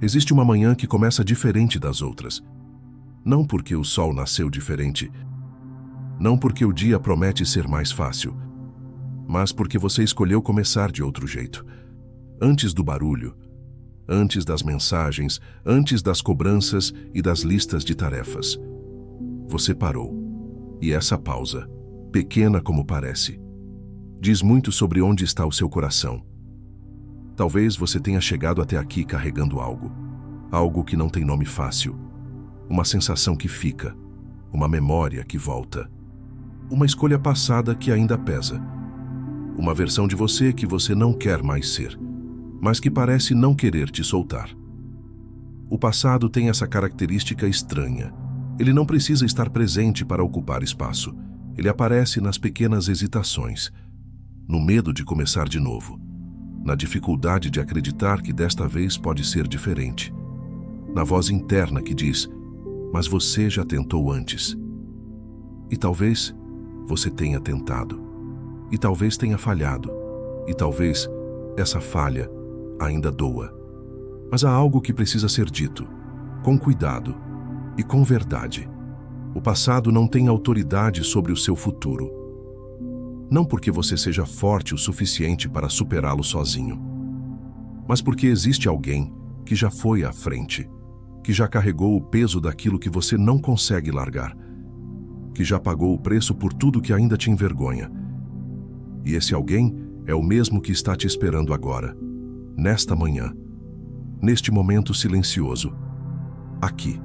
Existe uma manhã que começa diferente das outras. Não porque o sol nasceu diferente, não porque o dia promete ser mais fácil, mas porque você escolheu começar de outro jeito. Antes do barulho, antes das mensagens, antes das cobranças e das listas de tarefas. Você parou. E essa pausa, pequena como parece, diz muito sobre onde está o seu coração. Talvez você tenha chegado até aqui carregando algo que não tem nome fácil, uma sensação que fica, uma memória que volta, uma escolha passada que ainda pesa, uma versão de você que você não quer mais ser, mas que parece não querer te soltar. O passado tem essa característica estranha. Ele não precisa estar presente para ocupar espaço. Ele aparece nas pequenas hesitações, no medo de começar de novo, na dificuldade de acreditar que desta vez pode ser diferente, na voz interna que diz: mas você já tentou antes. E talvez você tenha tentado, e talvez tenha falhado, e talvez essa falha ainda doa. Mas há algo que precisa ser dito, com cuidado e com verdade. O passado não tem autoridade sobre o seu futuro. Não porque você seja forte o suficiente para superá-lo sozinho, mas porque existe alguém que já foi à frente, que já carregou o peso daquilo que você não consegue largar, que já pagou o preço por tudo que ainda te envergonha. E esse alguém é o mesmo que está te esperando agora, nesta manhã, neste momento silencioso, aqui.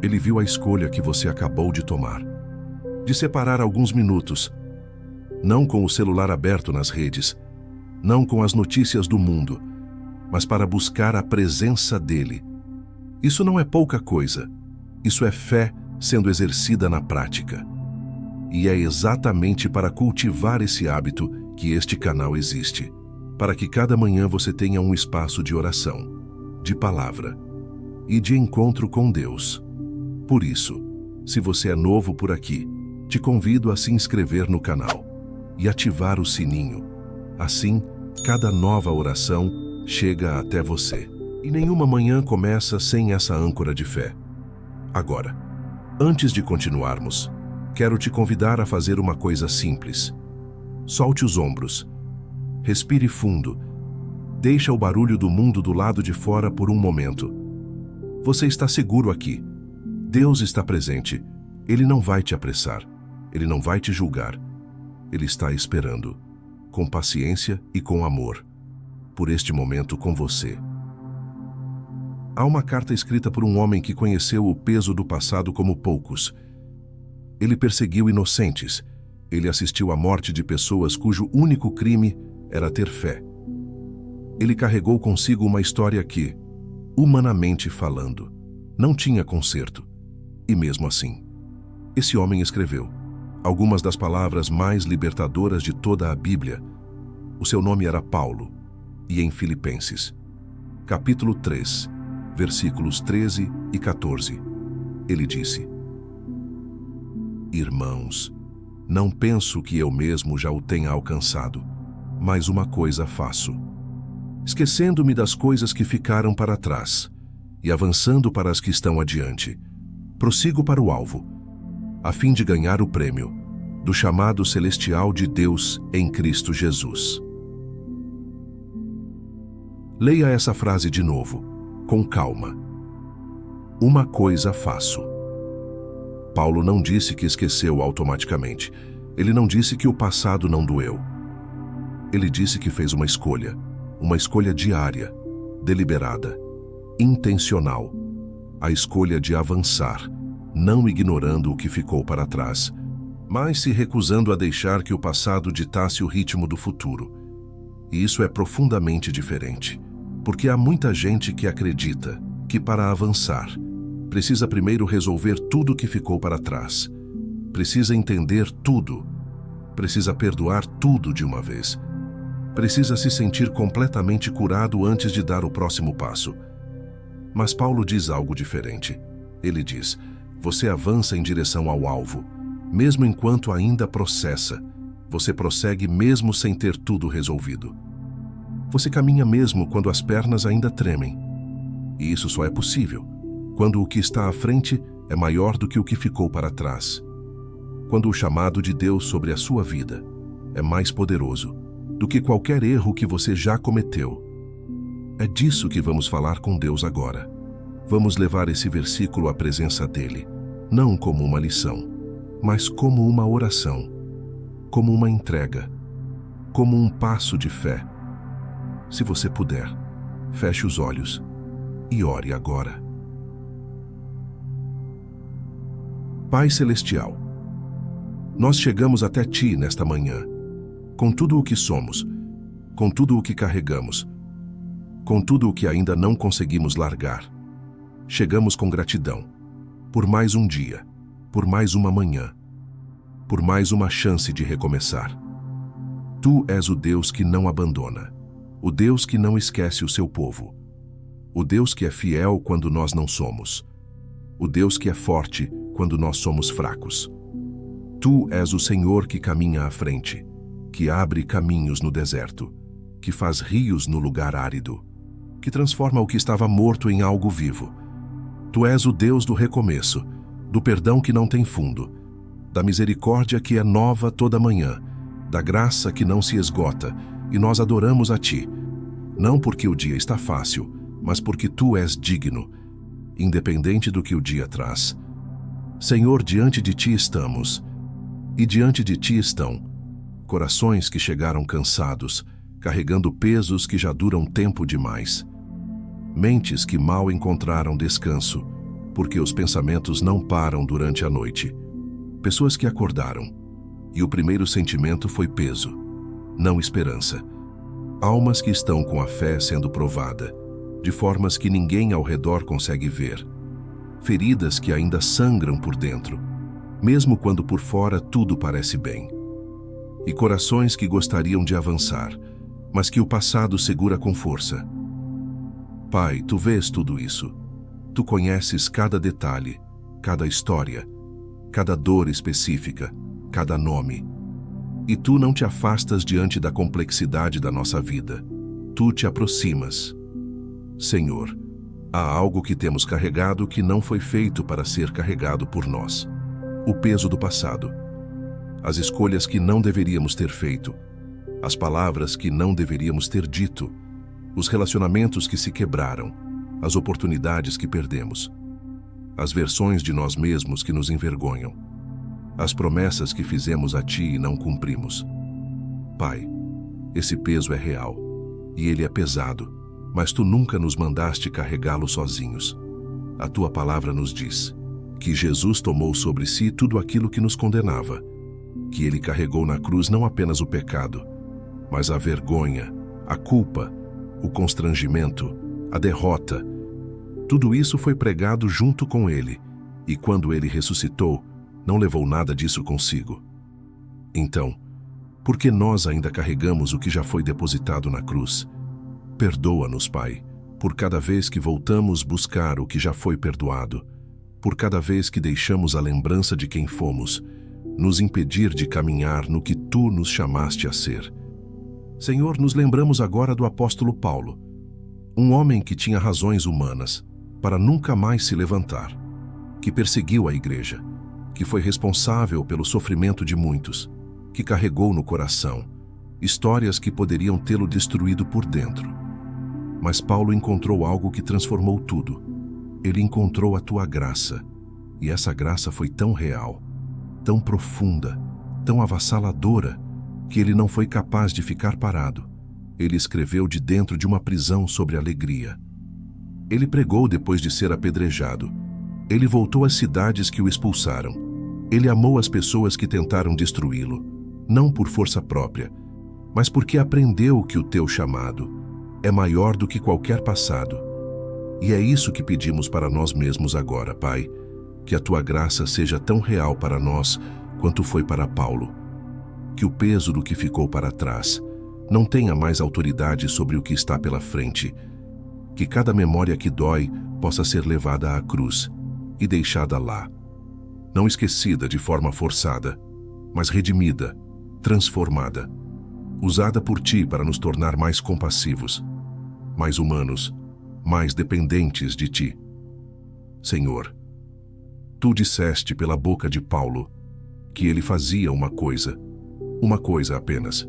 Ele viu a escolha que você acabou de tomar, de separar alguns minutos, não com o celular aberto nas redes, não com as notícias do mundo, mas para buscar a presença dele. Isso não é pouca coisa, isso é fé sendo exercida na prática. E é exatamente para cultivar esse hábito que este canal existe, para que cada manhã você tenha um espaço de oração, de palavra e de encontro com Deus. Por isso, se você é novo por aqui, te convido a se inscrever no canal e ativar o sininho. Assim, cada nova oração chega até você. E nenhuma manhã começa sem essa âncora de fé. Agora, antes de continuarmos, quero te convidar a fazer uma coisa simples. Solte os ombros. Respire fundo. Deixa o barulho do mundo do lado de fora por um momento. Você está seguro aqui. Deus está presente. Ele não vai te apressar. Ele não vai te julgar. Ele está esperando, com paciência e com amor, por este momento com você. Há uma carta escrita por um homem que conheceu o peso do passado como poucos. Ele perseguiu inocentes. Ele assistiu à morte de pessoas cujo único crime era ter fé. Ele carregou consigo uma história que, humanamente falando, não tinha conserto. E mesmo assim, esse homem escreveu algumas das palavras mais libertadoras de toda a Bíblia. O seu nome era Paulo, e em Filipenses, capítulo 3, versículos 13 e 14, ele disse: Irmãos, não penso que eu mesmo já o tenha alcançado, mas uma coisa faço. Esquecendo-me das coisas que ficaram para trás e avançando para as que estão adiante, prossigo para o alvo, a fim de ganhar o prêmio do chamado celestial de Deus em Cristo Jesus. Leia essa frase de novo, com calma. Uma coisa faço. Paulo não disse que esqueceu automaticamente. Ele não disse que o passado não doeu. Ele disse que fez uma escolha diária, deliberada, intencional, a escolha de avançar, não ignorando o que ficou para trás, mas se recusando a deixar que o passado ditasse o ritmo do futuro. E isso é profundamente diferente, porque há muita gente que acredita que para avançar, precisa primeiro resolver tudo que ficou para trás, precisa entender tudo, precisa perdoar tudo de uma vez, precisa se sentir completamente curado antes de dar o próximo passo. Mas Paulo diz algo diferente. Ele diz: você avança em direção ao alvo, mesmo enquanto ainda processa. Você prossegue mesmo sem ter tudo resolvido. Você caminha mesmo quando as pernas ainda tremem. E isso só é possível quando o que está à frente é maior do que o que ficou para trás. Quando o chamado de Deus sobre a sua vida é mais poderoso do que qualquer erro que você já cometeu. É disso que vamos falar com Deus agora. Vamos levar esse versículo à presença dele, não como uma lição, mas como uma oração, como uma entrega, como um passo de fé. Se você puder, feche os olhos e ore agora. Pai Celestial, nós chegamos até Ti nesta manhã, com tudo o que somos, com tudo o que carregamos, com tudo o que ainda não conseguimos largar. Chegamos com gratidão, por mais um dia, por mais uma manhã, por mais uma chance de recomeçar. Tu és o Deus que não abandona, o Deus que não esquece o seu povo, o Deus que é fiel quando nós não somos, o Deus que é forte quando nós somos fracos. Tu és o Senhor que caminha à frente, que abre caminhos no deserto, que faz rios no lugar árido, que transforma o que estava morto em algo vivo. Tu és o Deus do recomeço, do perdão que não tem fundo, da misericórdia que é nova toda manhã, da graça que não se esgota, e nós adoramos a Ti, não porque o dia está fácil, mas porque Tu és digno, independente do que o dia traz. Senhor, diante de Ti estamos, e diante de Ti estão corações que chegaram cansados, carregando pesos que já duram tempo demais. Mentes que mal encontraram descanso, porque os pensamentos não param durante a noite. Pessoas que acordaram, e o primeiro sentimento foi peso, não esperança. Almas que estão com a fé sendo provada, de formas que ninguém ao redor consegue ver. Feridas que ainda sangram por dentro, mesmo quando por fora tudo parece bem. E corações que gostariam de avançar, mas que o passado segura com força. Pai, Tu vês tudo isso. Tu conheces cada detalhe, cada história, cada dor específica, cada nome. E Tu não te afastas diante da complexidade da nossa vida. Tu te aproximas. Senhor, há algo que temos carregado que não foi feito para ser carregado por nós. O peso do passado. As escolhas que não deveríamos ter feito. As palavras que não deveríamos ter dito. Os relacionamentos que se quebraram. As oportunidades que perdemos. As versões de nós mesmos que nos envergonham. As promessas que fizemos a Ti e não cumprimos. Pai, esse peso é real. E ele é pesado. Mas Tu nunca nos mandaste carregá-lo sozinhos. A Tua palavra nos diz que Jesus tomou sobre si tudo aquilo que nos condenava, que Ele carregou na cruz não apenas o pecado, mas a vergonha, a culpa, o constrangimento, a derrota. Tudo isso foi pregado junto com Ele, e quando Ele ressuscitou, não levou nada disso consigo. Então, por que nós ainda carregamos o que já foi depositado na cruz? Perdoa-nos, Pai, por cada vez que voltamos buscar o que já foi perdoado, por cada vez que deixamos a lembrança de quem fomos, nos impedir de caminhar no que Tu nos chamaste a ser. Senhor, nos lembramos agora do apóstolo Paulo, um homem que tinha razões humanas para nunca mais se levantar, que perseguiu a igreja, que foi responsável pelo sofrimento de muitos, que carregou no coração histórias que poderiam tê-lo destruído por dentro. Mas Paulo encontrou algo que transformou tudo. Ele encontrou a Tua graça, e essa graça foi tão real, tão profunda, tão avassaladora, que ele não foi capaz de ficar parado. Ele escreveu de dentro de uma prisão sobre alegria. Ele pregou depois de ser apedrejado. Ele voltou às cidades que o expulsaram. Ele amou as pessoas que tentaram destruí-lo, não por força própria, mas porque aprendeu que o Teu chamado é maior do que qualquer passado. E é isso que pedimos para nós mesmos agora, Pai, que a Tua graça seja tão real para nós quanto foi para Paulo. Que o peso do que ficou para trás não tenha mais autoridade sobre o que está pela frente. Que cada memória que dói possa ser levada à cruz e deixada lá. Não esquecida de forma forçada, mas redimida, transformada, usada por Ti para nos tornar mais compassivos, mais humanos, mais dependentes de ti. Senhor, tu disseste pela boca de Paulo que ele fazia uma coisa apenas,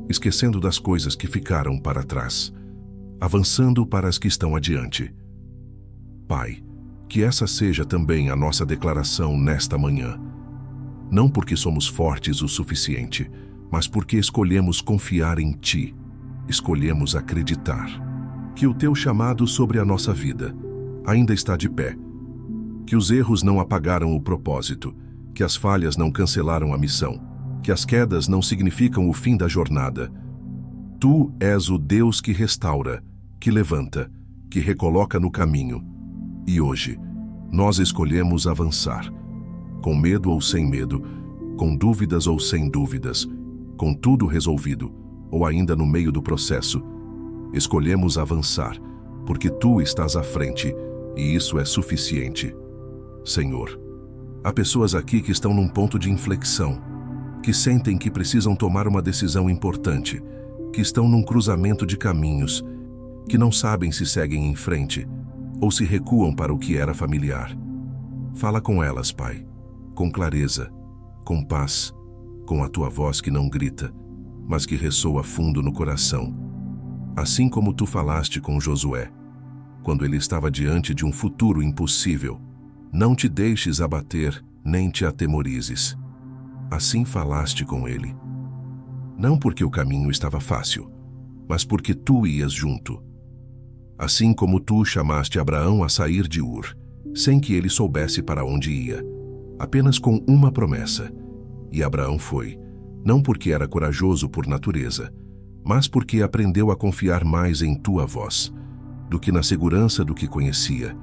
esquecendo das coisas que ficaram para trás, avançando para as que estão adiante. Pai, que essa seja também a nossa declaração nesta manhã. Não porque somos fortes o suficiente, mas porque escolhemos confiar em Ti, escolhemos acreditar que o Teu chamado sobre a nossa vida ainda está de pé, que os erros não apagaram o propósito, que as falhas não cancelaram a missão, que as quedas não significam o fim da jornada. Tu és o Deus que restaura, que levanta, que recoloca no caminho. E hoje, nós escolhemos avançar, com medo ou sem medo, com dúvidas ou sem dúvidas, com tudo resolvido, ou ainda no meio do processo. Escolhemos avançar, porque Tu estás à frente, e isso é suficiente. Senhor, há pessoas aqui que estão num ponto de inflexão, que sentem que precisam tomar uma decisão importante, que estão num cruzamento de caminhos, que não sabem se seguem em frente ou se recuam para o que era familiar. Fala com elas, Pai, com clareza, com paz, com a Tua voz que não grita, mas que ressoa fundo no coração. Assim como Tu falaste com Josué, quando ele estava diante de um futuro impossível. Não te deixes abater, nem te atemorizes. Assim falaste com ele. Não porque o caminho estava fácil, mas porque Tu ias junto. Assim como Tu chamaste Abraão a sair de Ur, sem que ele soubesse para onde ia, apenas com uma promessa. E Abraão foi, não porque era corajoso por natureza, mas porque aprendeu a confiar mais em Tua voz, do que na segurança do que conhecia.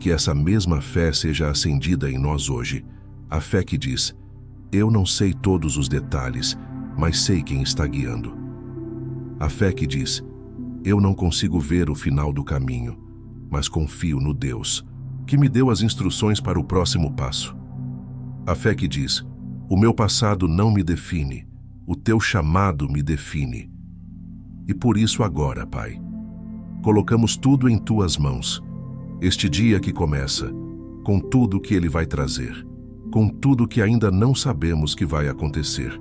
Que essa mesma fé seja acendida em nós hoje, a fé que diz: eu não sei todos os detalhes, mas sei quem está guiando. A fé que diz: eu não consigo ver o final do caminho, mas confio no Deus, que me deu as instruções para o próximo passo. A fé que diz: o meu passado não me define, o Teu chamado me define. E por isso agora, Pai, colocamos tudo em Tuas mãos. Este dia que começa, com tudo que ele vai trazer, com tudo que ainda não sabemos que vai acontecer.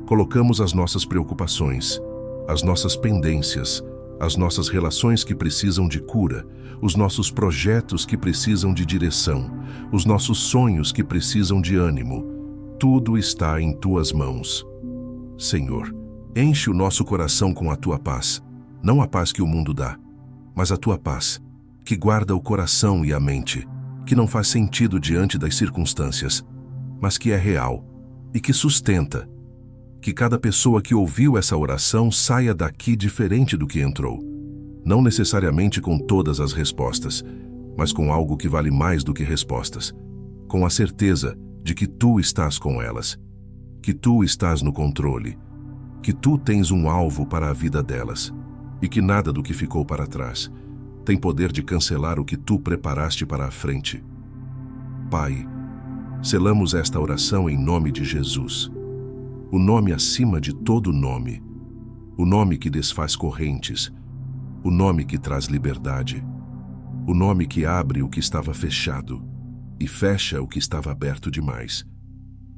Colocamos as nossas preocupações, as nossas pendências, as nossas relações que precisam de cura, os nossos projetos que precisam de direção, os nossos sonhos que precisam de ânimo. Tudo está em Tuas mãos. Senhor, enche o nosso coração com a Tua paz, não a paz que o mundo dá, mas a Tua paz, que guarda o coração e a mente, que não faz sentido diante das circunstâncias, mas que é real e que sustenta. Que cada pessoa que ouviu essa oração saia daqui diferente do que entrou, não necessariamente com todas as respostas, mas com algo que vale mais do que respostas, com a certeza de que Tu estás com elas, que Tu estás no controle, que Tu tens um alvo para a vida delas, e que nada do que ficou para trás tem poder de cancelar o que Tu preparaste para a frente. Pai, selamos esta oração em nome de Jesus, o nome acima de todo nome, o nome que desfaz correntes, o nome que traz liberdade, o nome que abre o que estava fechado e fecha o que estava aberto demais.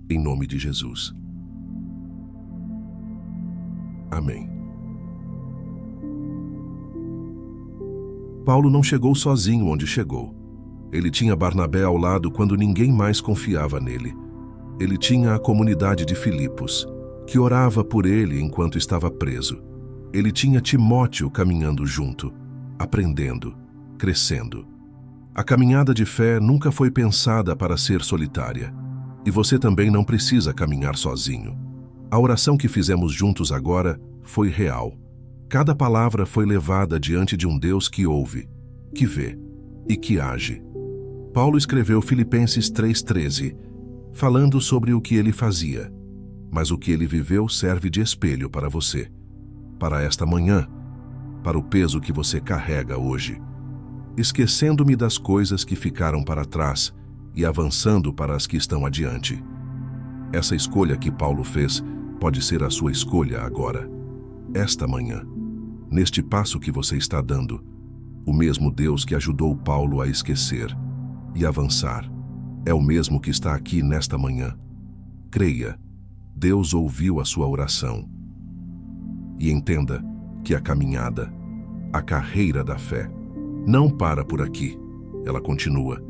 Em nome de Jesus. Amém. Paulo não chegou sozinho onde chegou. Ele tinha Barnabé ao lado quando ninguém mais confiava nele. Ele tinha a comunidade de Filipos, que orava por ele enquanto estava preso. Ele tinha Timóteo caminhando junto, aprendendo, crescendo. A caminhada de fé nunca foi pensada para ser solitária. E você também não precisa caminhar sozinho. A oração que fizemos juntos agora foi real. Cada palavra foi levada diante de um Deus que ouve, que vê e que age. Paulo escreveu Filipenses 3,13, falando sobre o que ele fazia, mas o que ele viveu serve de espelho para você, para esta manhã, para o peso que você carrega hoje, esquecendo-me das coisas que ficaram para trás e avançando para as que estão adiante. Essa escolha que Paulo fez pode ser a sua escolha agora, esta manhã. Neste passo que você está dando, O mesmo Deus que ajudou Paulo a esquecer e avançar é o mesmo que está aqui nesta manhã. Creia, Deus ouviu a sua oração. E entenda que a caminhada, a carreira da fé, não para por aqui. Ela continua.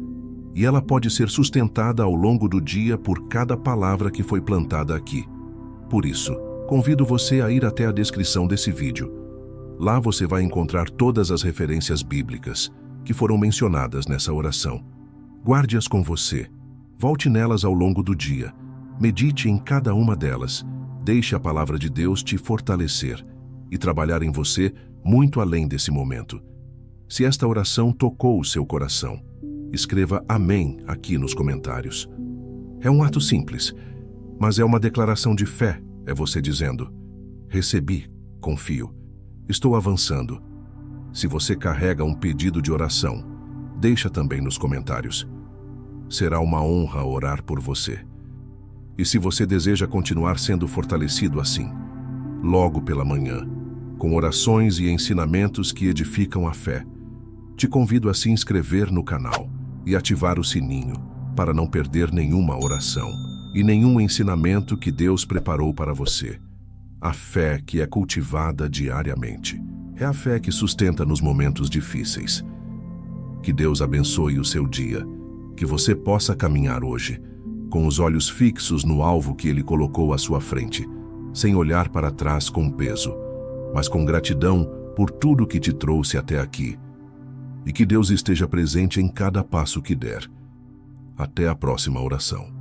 E ela pode ser sustentada ao longo do dia por cada palavra que foi plantada aqui. Por isso, convido você a ir até a descrição desse vídeo. Lá você vai encontrar todas as referências bíblicas que foram mencionadas nessa oração. Guarde-as com você. Volte nelas ao longo do dia. Medite em cada uma delas. Deixe a palavra de Deus te fortalecer e trabalhar em você muito além desse momento. Se esta oração tocou o seu coração, escreva amém aqui nos comentários. É um ato simples, mas é uma declaração de fé. É você dizendo: recebi, confio, estou avançando. Se você carrega um pedido de oração, deixa também nos comentários. Será uma honra orar por você. E se você deseja continuar sendo fortalecido assim, logo pela manhã, com orações e ensinamentos que edificam a fé, te convido a se inscrever no canal e ativar o sininho para não perder nenhuma oração e nenhum ensinamento que Deus preparou para você. A fé que é cultivada diariamente é a fé que sustenta nos momentos difíceis. Que Deus abençoe o seu dia, que você possa caminhar hoje com os olhos fixos no alvo que Ele colocou à sua frente, sem olhar para trás com peso, mas com gratidão por tudo que te trouxe até aqui. E que Deus esteja presente em cada passo que der. Até a próxima oração.